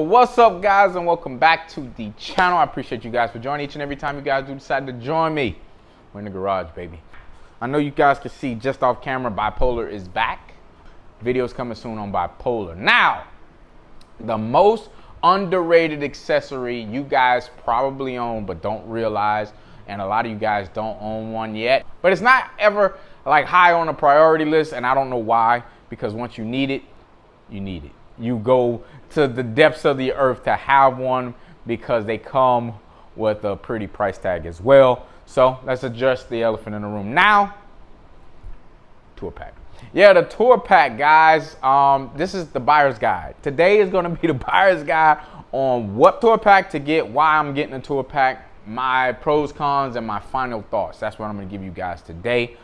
Well, what's up, guys, and welcome back to the channel. I appreciate you guys for joining each and every time you guys do decide to join me. We're in the garage, baby. I know you guys can see just off camera, Bipolar is back. Videos coming soon on Bipolar. Now, the most underrated accessory you guys probably own but don't realize, and a lot of you guys don't own one yet, but it's not ever like high on a priority list, and I don't know why, because once you need it, you need it. You go to the depths of the earth to have one because they come with a pretty price tag as well. So let's address the elephant in the room now. Tour pack. Yeah, the tour pack, guys. This is the buyer's guide. Today is going to be the buyer's guide on what tour pack to get, why I'm getting a tour pack, my pros, cons, and my final thoughts. That's what I'm going to give you guys today.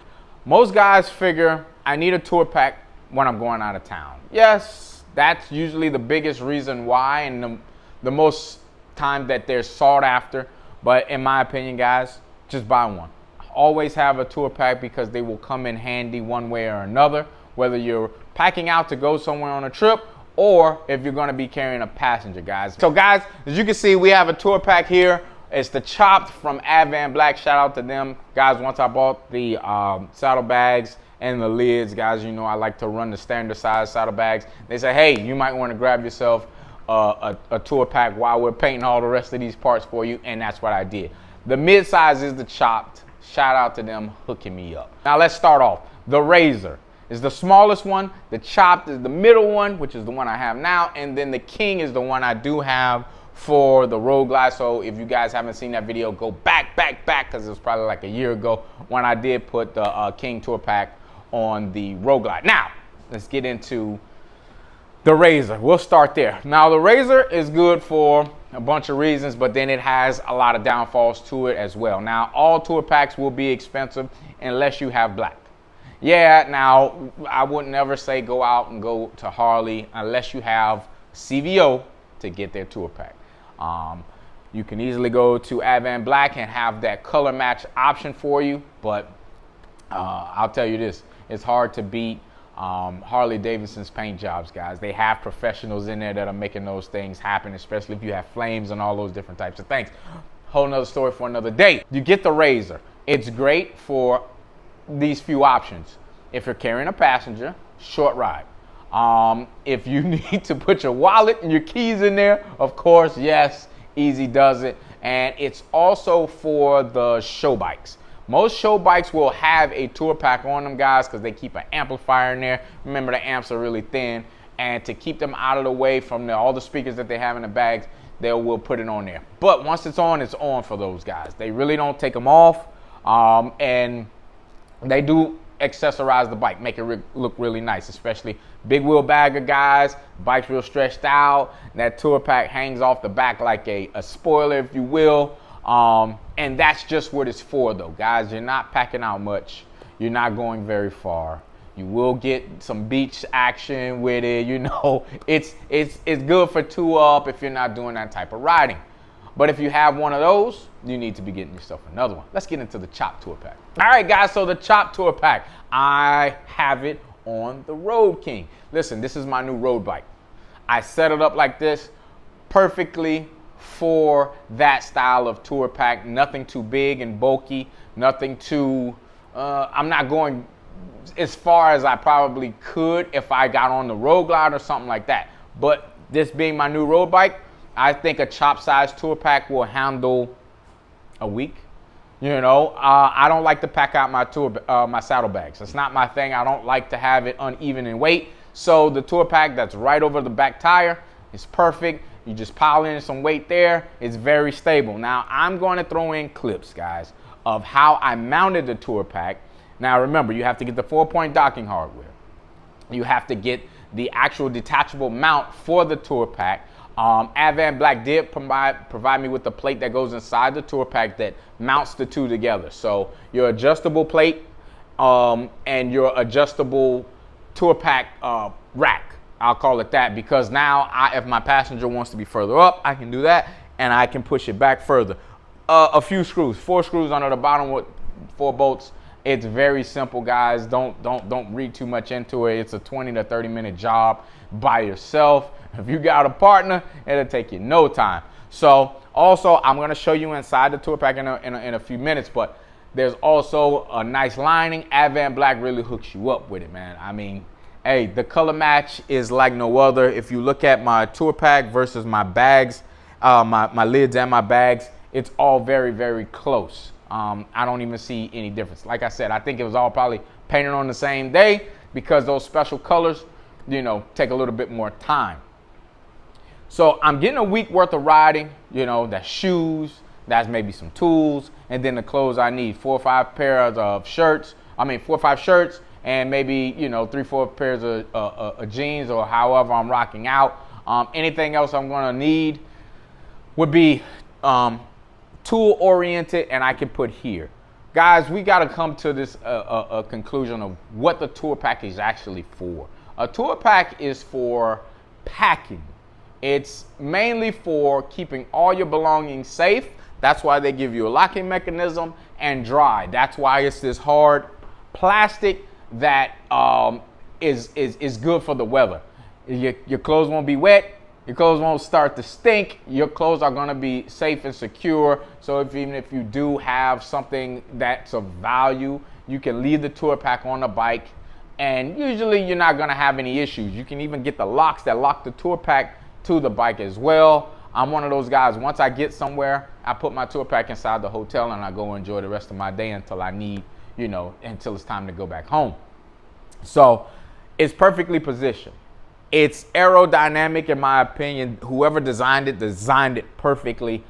Most guys figure I need a tour pack when I'm going out of town. Yes, that's usually the biggest reason why, and the most time that they're sought after. But in my opinion, guys, just buy one. Always have a tour pack because they will come in handy one way or another, whether you're packing out to go somewhere on a trip or if you're going to be carrying a passenger, guys. So, guys, as you can see, we have a tour pack here. It's the Chopped from Advan Black. Shout out to them, guys. Once I bought the saddlebags and the lids, guys, you know I like to run the standard size saddlebags. They say, hey, you might want to grab yourself a tour pack while we're painting all the rest of these parts for you, and that's what I did. The mid-size is the Chopped. Shout out to them hooking me up. Now let's start off. The Razor is the smallest one. The Chopped is the middle one, which is the one I have now, and then the King is the one I do have for the Road Glide. So if you guys haven't seen that video, go back, because it was probably like a year ago when I did put the King tour pack on the Road Glide. Now, let's get into the Razor. We'll start there. Now, the Razor is good for a bunch of reasons, but then it has a lot of downfalls to it as well. Now, all tour packs will be expensive unless you have black. Yeah, now, I would never say go out and go to Harley unless you have CVO to get their tour pack. You can easily go to Advan Black and have that color match option for you, but I'll tell you this, it's hard to beat Harley Davidson's paint jobs, guys. They have professionals in there that are making those things happen, especially if you have flames and all those different types of things. Whole nother story for another day. You get the Razor. It's great for these few options. If you're carrying a passenger, short ride. If you need to put your wallet and your keys in there, of course, yes, easy does it. And it's also for the show bikes. Most show bikes will have a tour pack on them, guys, because they keep an amplifier in there. Remember, the amps are really thin, and to keep them out of the way from all the speakers that they have in the bags, they will put it on there. But once it's on for those guys. They really don't take them off, and they do accessorize the bike, make it look really nice, especially big wheel bagger guys. Bike's real stretched out. That tour pack hangs off the back like a spoiler, if you will. And that's just what it's for, though, guys. You're not packing out much. You're not going very far. You will get some beach action with it. You know, it's good for two up if you're not doing that type of riding. But if you have one of those, you need to be getting yourself another one. Let's get into the Chopped tour pack. All right, guys, so the Chopped tour pack, I have it on the Road King. Listen, this is my new road bike. I set it up like this perfectly for that style of tour pack. Nothing too big and bulky, nothing too, I'm not going as far as I probably could if I got on the Road Glide or something like that. But this being my new road bike, I think a Chopped size tour pack will handle a week. You know, I don't like to pack out my saddlebags. It's not my thing. I don't like to have it uneven in weight. So the tour pack that's right over the back tire is perfect. You just pile in some weight there. It's very stable. Now, I'm going to throw in clips, guys, of how I mounted the tour pack. Now, remember, you have to get the 4-point docking hardware. You have to get the actual detachable mount for the tour pack. Advan Black did provide me with the plate that goes inside the tour pack that mounts the two together. So your adjustable plate and your adjustable tour pack rack. I'll call it that, because now if my passenger wants to be further up, I can do that, and I can push it back further. A few screws, 4 screws under the bottom with 4 bolts It's very simple, guys. Don't read too much into it. It's a 20 to 30 minute job by yourself. If you got a partner, it'll take you no time. So also, I'm going to show you inside the tour pack in a few minutes, but there's also a nice lining. Advent Black really hooks you up with it, man. I mean, hey, the color match is like no other. If you look at my tour pack versus my bags, my lids and my bags, it's all very, very close. I don't even see any difference. Like I said, I think it was all probably painted on the same day because those special colors, you know, take a little bit more time. So I'm getting a week worth of riding, you know, that's shoes, that's maybe some tools, and then the clothes I need, 4 or 5 pairs of shirts. 4 or 5 shirts, and maybe, you know, 3 or 4 pairs of jeans, or however I'm rocking out. Anything else I'm gonna need would be tool oriented, and I can put here. Guys, we gotta come to this a conclusion of what the tour pack is actually for. A tour pack is for packing. It's mainly for keeping all your belongings safe. That's why they give you a locking mechanism, and dry. That's why it's this hard plastic that is good for the weather. Your clothes won't be wet. Your clothes won't start to stink. Your clothes are gonna be safe and secure. So even if you do have something that's of value, you can leave the tour pack on the bike, and usually you're not gonna have any issues. You can even get the locks that lock the tour pack to the bike as well. I'm one of those guys, once I get somewhere, I put my tour pack inside the hotel and I go enjoy the rest of my day until I need, you know, until it's time to go back home. So it's perfectly positioned. It's aerodynamic, in my opinion. Whoever designed it perfectly.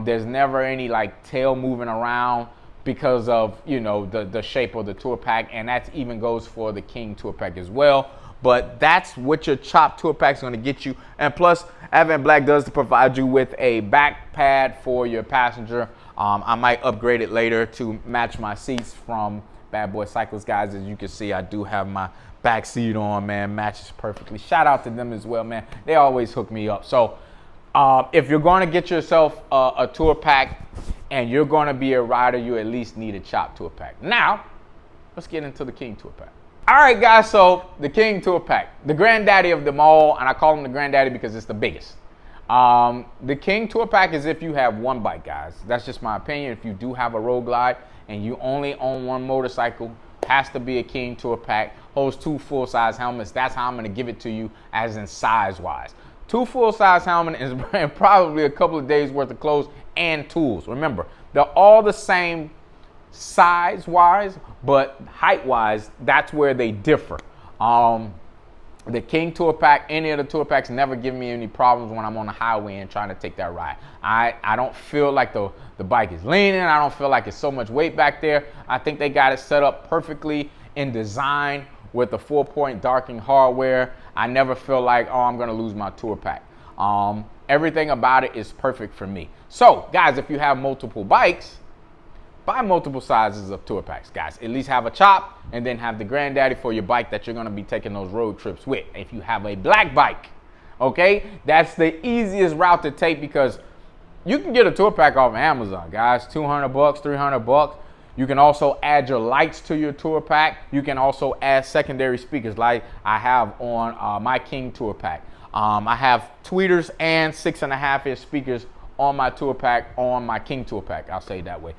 There's never any like tail moving around because of, you know, the shape of the tour pack, and that even goes for the King tour pack as well. But that's what your chopped tour pack is going to get you. And plus, Advent Black does provide you with a back pad for your passenger. I might upgrade it later to match my seats from Bad Boy Cycles, guys. As you can see, I do have my back seat on, man. Matches perfectly. Shout out to them as well, man. They always hook me up. So if you're going to get yourself a tour pack and you're going to be a rider, you at least need a chopped tour pack. Now, let's get into the King tour pack. All right, guys, so the King tour pack, the granddaddy of them all, and I call him the granddaddy because it's the biggest. The King tour pack is if you have one bike, guys. That's just my opinion. If you do have a road glide and you only own one motorcycle, has to be a King tour pack, holds 2 full-size helmets. That's how I'm going to give it to you, as in size-wise. 2 full-size helmets is probably a couple of days worth of clothes and tools. Remember, they're all the same size-wise, but height-wise, that's where they differ. The King tour pack, any of the tour packs, never give me any problems when I'm on the highway and trying to take that ride. I don't feel like the bike is leaning. I don't feel like it's so much weight back there. I think they got it set up perfectly in design with the 4-point darkening hardware. I never feel like, oh, I'm gonna lose my tour pack. Everything about it is perfect for me. So, guys, if you have multiple bikes, buy multiple sizes of tour packs, guys. At least have a chop, and then have the granddaddy for your bike that you're gonna be taking those road trips with. If you have a black bike, okay, that's the easiest route to take, because you can get a tour pack off of Amazon, guys. $200, $300. You can also add your lights to your tour pack. You can also add secondary speakers like I have on my King tour pack. I have tweeters and 6.5-inch speakers on my tour pack, on my King tour pack. I'll say it that way.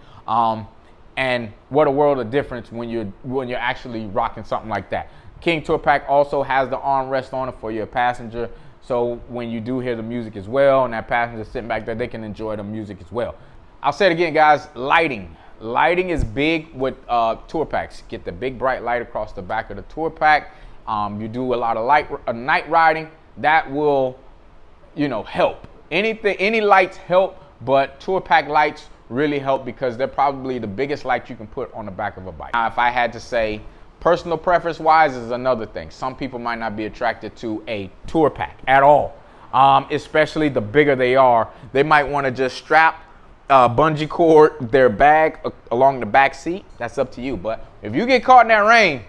And what a world of difference when you're actually rocking something like that. King tour pack also has the armrest on it for your passenger, so when you do hear the music as well, and that passenger sitting back there, they can enjoy the music as well. I'll say it again, guys. Lighting is big with tour packs. Get the big bright light across the back of the tour pack. You do a lot of night riding, that will, you know, help. Any lights help, but tour pack lights really help because they're probably the biggest light you can put on the back of a bike. Now, if I had to say, personal preference wise is another thing. Some people might not be attracted to a tour pack at all, especially the bigger they are. They might want to just strap bungee cord their bag along the back seat. That's up to you. But if you get caught in that rain,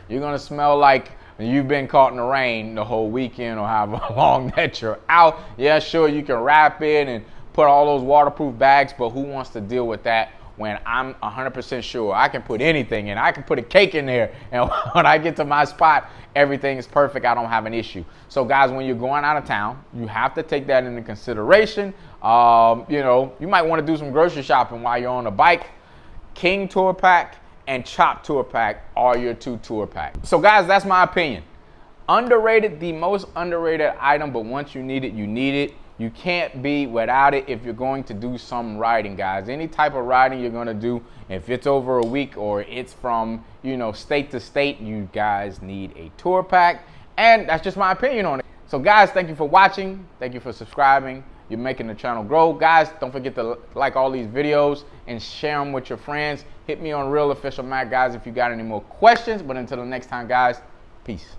you're gonna smell like you've been caught in the rain the whole weekend or however long that you're out. Yeah, sure, you can wrap it and put all those waterproof bags, but who wants to deal with that when I'm 100% sure I can put anything in. I can put a cake in there, and when I get to my spot, everything is perfect. I don't have an issue. So guys, when you're going out of town, you have to take that into consideration. You know, you might want to do some grocery shopping while you're on a bike. King Tour Pack and Chop Tour Pack are your 2 tour packs. So guys, that's my opinion. Underrated, the most underrated item, but once you need it, you need it. You can't be without it if you're going to do some riding, guys. Any type of riding you're going to do, if it's over a week or it's from, you know, state to state, you guys need a tour pack. And that's just my opinion on it. So guys, thank you for watching. Thank you for subscribing. You're making the channel grow. Guys, don't forget to like all these videos and share them with your friends. Hit me on Real Official Mac, guys, if you got any more questions. But until the next time, guys, peace.